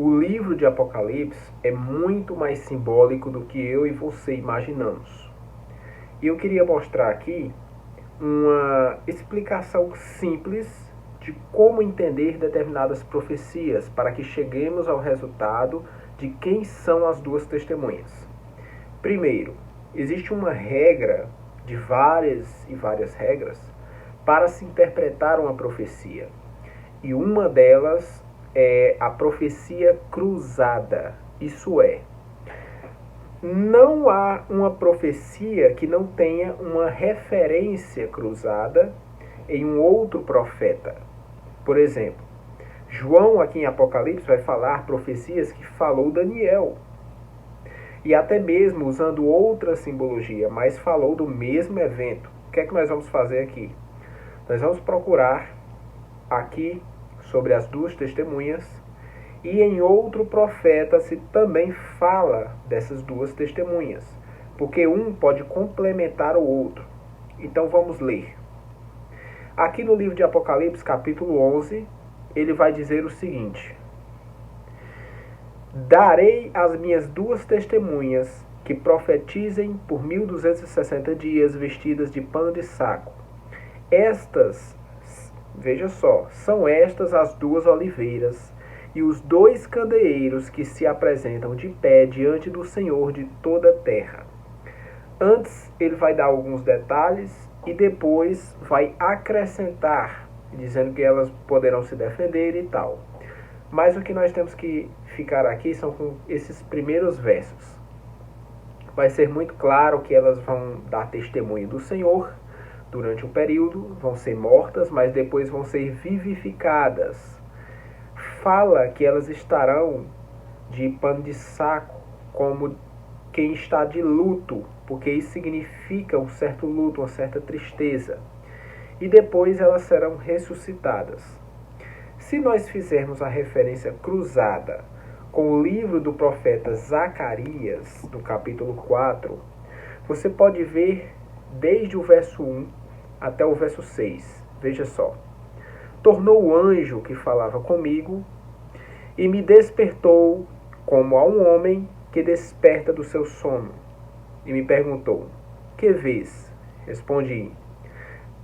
O livro de Apocalipse é muito mais simbólico do que eu e você imaginamos. E eu queria mostrar aqui uma explicação simples de como entender determinadas profecias para que cheguemos ao resultado de quem são as duas testemunhas. Primeiro, existe uma regra de várias e várias regras para se interpretar uma profecia. E uma delas é a profecia cruzada. Isso é, não há uma profecia que não tenha uma referência cruzada em um outro profeta. Por exemplo, João aqui em Apocalipse vai falar profecias que falou Daniel. E até mesmo usando outra simbologia, mas falou do mesmo evento. O que é que nós vamos fazer aqui? Nós vamos procurar aqui sobre as duas testemunhas, e em outro profeta se também fala dessas duas testemunhas, porque um pode complementar o outro. Então vamos ler. Aqui no livro de Apocalipse, capítulo 11, ele vai dizer o seguinte: darei às minhas duas testemunhas que profetizem por 1260 dias vestidas de pano de saco. Estas, veja só, são estas as duas oliveiras e os dois candeeiros que se apresentam de pé diante do Senhor de toda a terra. Antes ele vai dar alguns detalhes e depois vai acrescentar, dizendo que elas poderão se defender e tal. Mas o que nós temos que ficar aqui são com esses primeiros versos. Vai ser muito claro que elas vão dar testemunho do Senhor durante um período, vão ser mortas, mas depois vão ser vivificadas. Fala que elas estarão de pano de saco, como quem está de luto, porque isso significa um certo luto, uma certa tristeza. E depois elas serão ressuscitadas. Se nós fizermos a referência cruzada com o livro do profeta Zacarias, no capítulo 4, você pode ver desde o verso 1 até o verso 6. Veja só. Tornou o anjo que falava comigo e me despertou como a um homem que desperta do seu sono. E me perguntou: que vês? Respondi: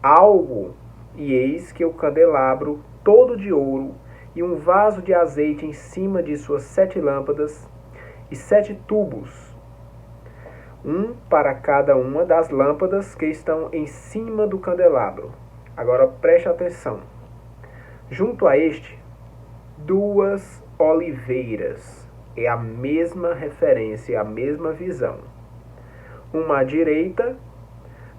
algo, e eis que o candelabro todo de ouro e um vaso de azeite em cima de suas 7 lâmpadas e 7 tubos, um para cada uma das lâmpadas que estão em cima do candelabro. Agora preste atenção. Junto a este, 2 oliveiras. É a mesma referência, a mesma visão. Uma à direita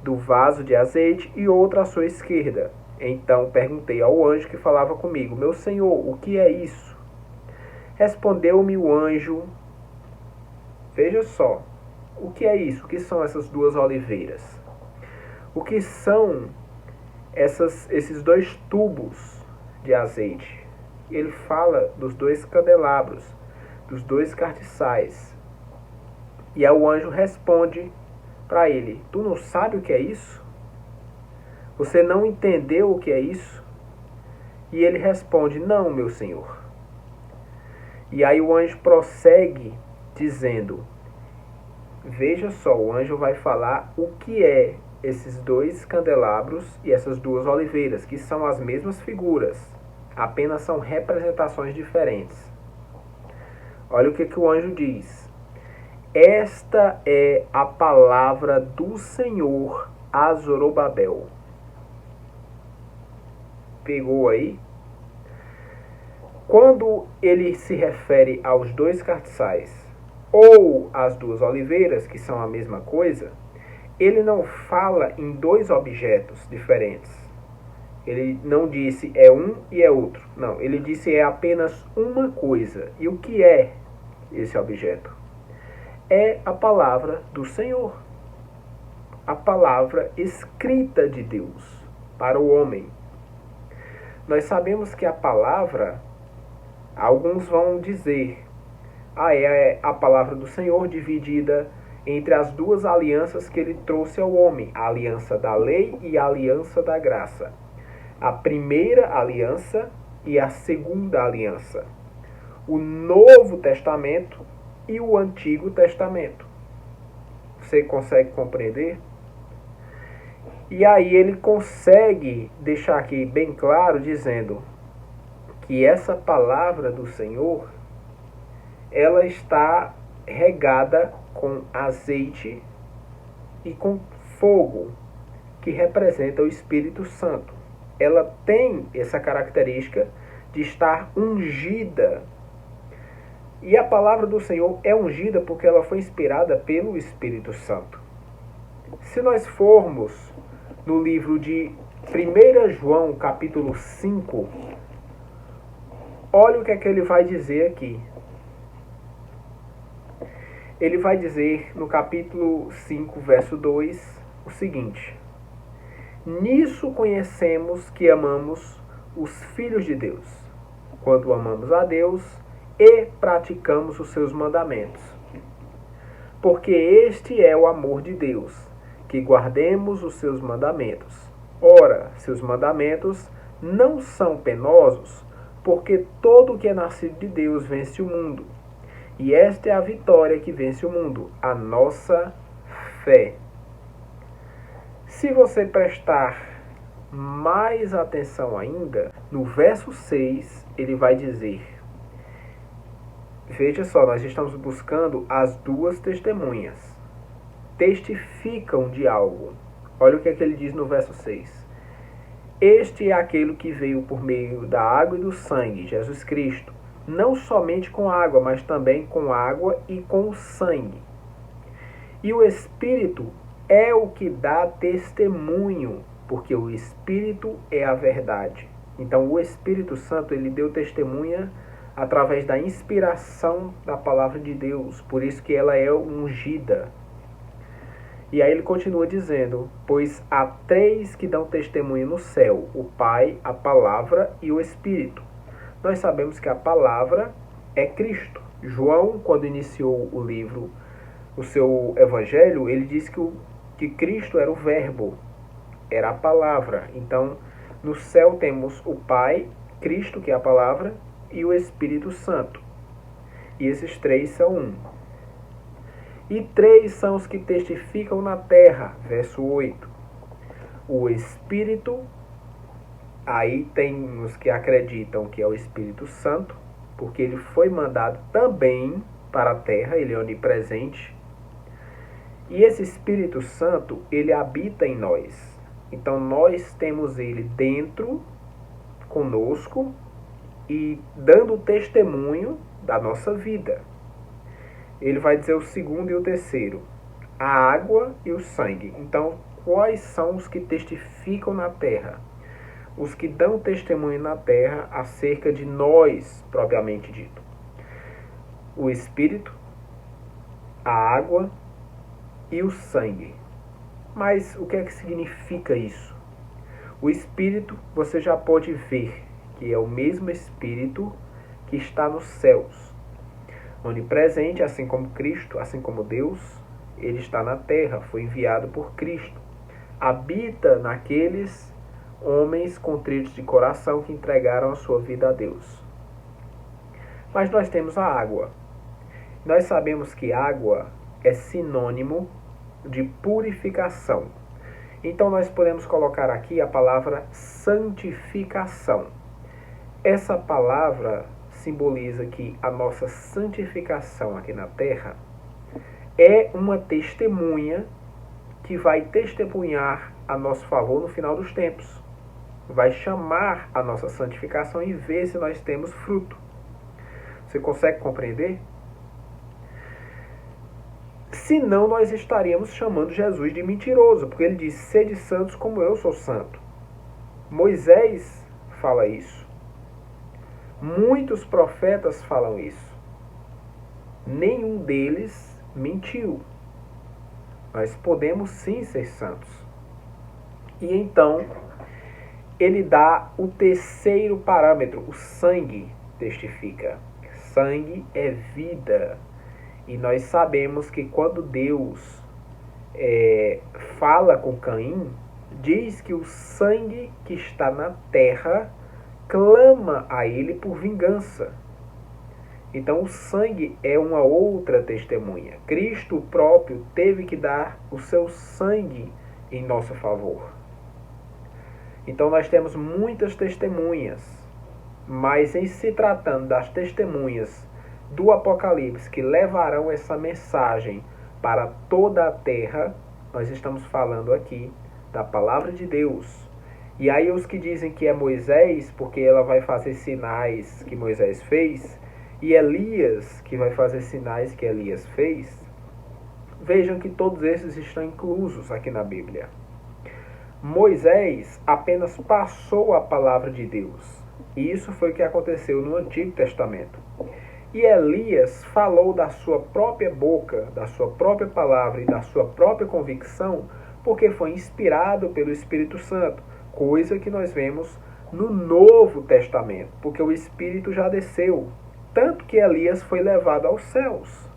do vaso de azeite e outra à sua esquerda. Então perguntei ao anjo que falava comigo: meu senhor, o que é isso? Respondeu-me o anjo: veja só, o que é isso? O que são essas 2 oliveiras? O que são esses 2 tubos de azeite? Ele fala dos 2 candelabros, dos 2 cartiçais. E aí o anjo responde para ele: tu não sabe o que é isso? Você não entendeu o que é isso? E ele responde: não, meu senhor. E aí o anjo prossegue dizendo: veja só, o anjo vai falar o que é esses 2 candelabros e essas 2 oliveiras, que são as mesmas figuras, apenas são representações diferentes. Olha o que o anjo diz: esta é a palavra do Senhor a Zorobabel. Pegou aí? Quando ele se refere aos 2 cartiçais ou às 2 oliveiras, que são a mesma coisa, ele não fala em 2 objetos diferentes. Ele não disse é um e é outro. Não, ele disse é apenas uma coisa. E o que é esse objeto? É a palavra do Senhor. A palavra escrita de Deus para o homem. Nós sabemos que a palavra, alguns vão dizer, é a palavra do Senhor dividida entre as 2 alianças que ele trouxe ao homem, a aliança da lei e a aliança da graça. A primeira aliança e a segunda aliança. o Novo Testamento e o Antigo Testamento. Você consegue compreender? E aí ele consegue deixar aqui bem claro, dizendo que essa palavra do Senhor, ela está regada com azeite e com fogo, que representa o Espírito Santo. Ela tem essa característica de estar ungida. E a palavra do Senhor é ungida porque ela foi inspirada pelo Espírito Santo. Se nós formos no livro de 1 João, capítulo 5, olha o que é que ele vai dizer aqui. Ele vai dizer no capítulo 5, verso 2, o seguinte: nisso conhecemos que amamos os filhos de Deus, quando amamos a Deus e praticamos os seus mandamentos. Porque este é o amor de Deus, que guardemos os seus mandamentos. Ora, seus mandamentos não são penosos, porque todo o que é nascido de Deus vence o mundo. E esta é a vitória que vence o mundo, a nossa fé. Se você prestar mais atenção ainda, no verso 6, ele vai dizer: veja só, nós estamos buscando as duas testemunhas. Testificam de algo. Olha o que é que ele diz no verso 6. Este é aquele que veio por meio da água e do sangue, Jesus Cristo, não somente com água, mas também com água e com sangue. E o Espírito é o que dá testemunho, porque o Espírito é a verdade. Então o Espírito Santo, ele deu testemunha através da inspiração da palavra de Deus, por isso que ela é ungida. E aí ele continua dizendo: pois há três que dão testemunho no céu, o Pai, a Palavra e o Espírito. Nós sabemos que a Palavra é Cristo. João, quando iniciou o livro, o seu evangelho, ele disse que Cristo era o Verbo, era a Palavra. Então, no céu temos o Pai, Cristo, que é a Palavra, e o Espírito Santo. E esses três são um. E três são os que testificam na terra, verso 8. O Espírito, aí tem os que acreditam que é o Espírito Santo, porque ele foi mandado também para a terra, ele é onipresente. E esse Espírito Santo, ele habita em nós. Então nós temos ele dentro, conosco, e dando testemunho da nossa vida. Ele vai dizer o segundo e o terceiro: a água e o sangue. Então, quais são os que testificam na terra? Os que dão testemunho na terra acerca de nós, propriamente dito. O Espírito, a água e o sangue. Mas o que é que significa isso? O Espírito, você já pode ver que é o mesmo Espírito que está nos céus. Onipresente, assim como Cristo, assim como Deus, ele está na terra, foi enviado por Cristo. Habita naqueles homens contritos de coração que entregaram a sua vida a Deus. Mas nós temos a água. Nós sabemos que água é sinônimo de purificação. Então nós podemos colocar aqui a palavra santificação. Essa palavra simboliza que a nossa santificação aqui na terra é uma testemunha que vai testemunhar a nosso favor no final dos tempos. Vai chamar a nossa santificação e ver se nós temos fruto. Você consegue compreender? Senão nós estaríamos chamando Jesus de mentiroso, porque ele diz: sede santos como eu sou santo. Moisés fala isso. Muitos profetas falam isso. Nenhum deles mentiu. Nós podemos sim ser santos. E então, ele dá o terceiro parâmetro, o sangue testifica. Sangue é vida. E nós sabemos que quando Deus fala com Caim, diz que o sangue que está na terra clama a ele por vingança. Então o sangue é uma outra testemunha. Cristo próprio teve que dar o seu sangue em nosso favor. Então nós temos muitas testemunhas, mas em se tratando das testemunhas do Apocalipse que levarão essa mensagem para toda a terra, nós estamos falando aqui da palavra de Deus. E aí os que dizem que é Moisés, porque ela vai fazer sinais que Moisés fez, e Elias, que vai fazer sinais que Elias fez, vejam que todos esses estão inclusos aqui na Bíblia. Moisés apenas passou a palavra de Deus. E isso foi o que aconteceu no Antigo Testamento. E Elias falou da sua própria boca, da sua própria palavra e da sua própria convicção, porque foi inspirado pelo Espírito Santo, coisa que nós vemos no Novo Testamento, porque o Espírito já desceu, tanto que Elias foi levado aos céus,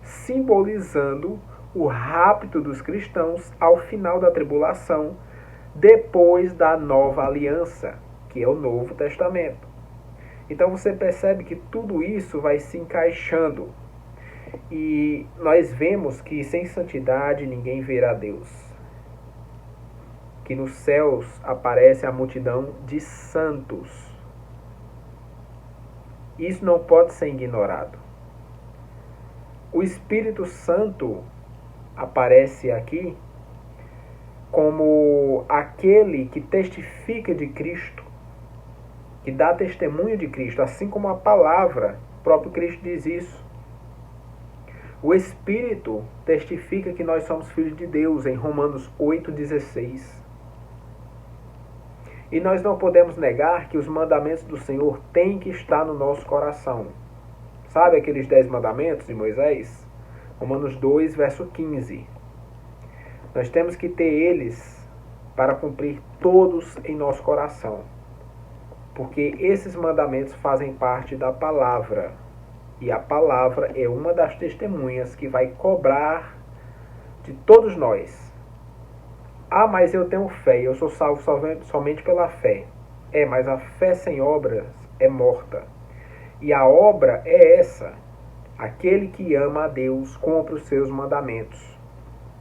simbolizando o rapto dos cristãos ao final da tribulação, depois da nova aliança, que é o Novo Testamento. Então você percebe que tudo isso vai se encaixando. E nós vemos que sem santidade ninguém verá Deus. Que nos céus aparece a multidão de santos. Isso não pode ser ignorado. O Espírito Santo aparece aqui como aquele que testifica de Cristo, que dá testemunho de Cristo, assim como a palavra, o próprio Cristo diz isso. O Espírito testifica que nós somos filhos de Deus, em Romanos 8,16. E nós não podemos negar que os mandamentos do Senhor têm que estar no nosso coração. Sabe aqueles 10 mandamentos de Moisés? Romanos 2, verso 15. Nós temos que ter eles para cumprir todos em nosso coração. Porque esses mandamentos fazem parte da palavra. E a palavra é uma das testemunhas que vai cobrar de todos nós. Ah, mas eu tenho fé, eu sou salvo somente pela fé. Mas a fé sem obras é morta. E a obra é essa: aquele que ama a Deus cumpre os seus mandamentos.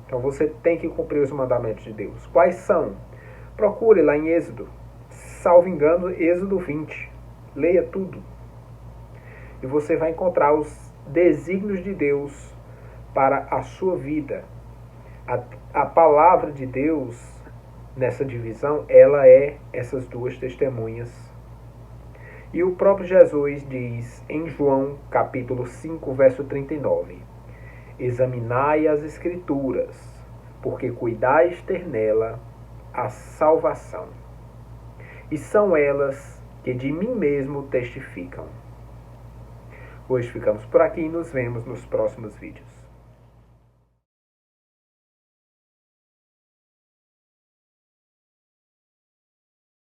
Então você tem que cumprir os mandamentos de Deus. Quais são? Procure lá em Êxodo. Salvo engano, Êxodo 20. Leia tudo. E você vai encontrar os desígnios de Deus para a sua vida. A palavra de Deus, nessa divisão, ela é essas duas testemunhas. E o próprio Jesus diz em João capítulo 5, verso 39. Examinai as Escrituras, porque cuidais ter nela a salvação. E são elas que de mim mesmo testificam. Hoje ficamos por aqui e nos vemos nos próximos vídeos.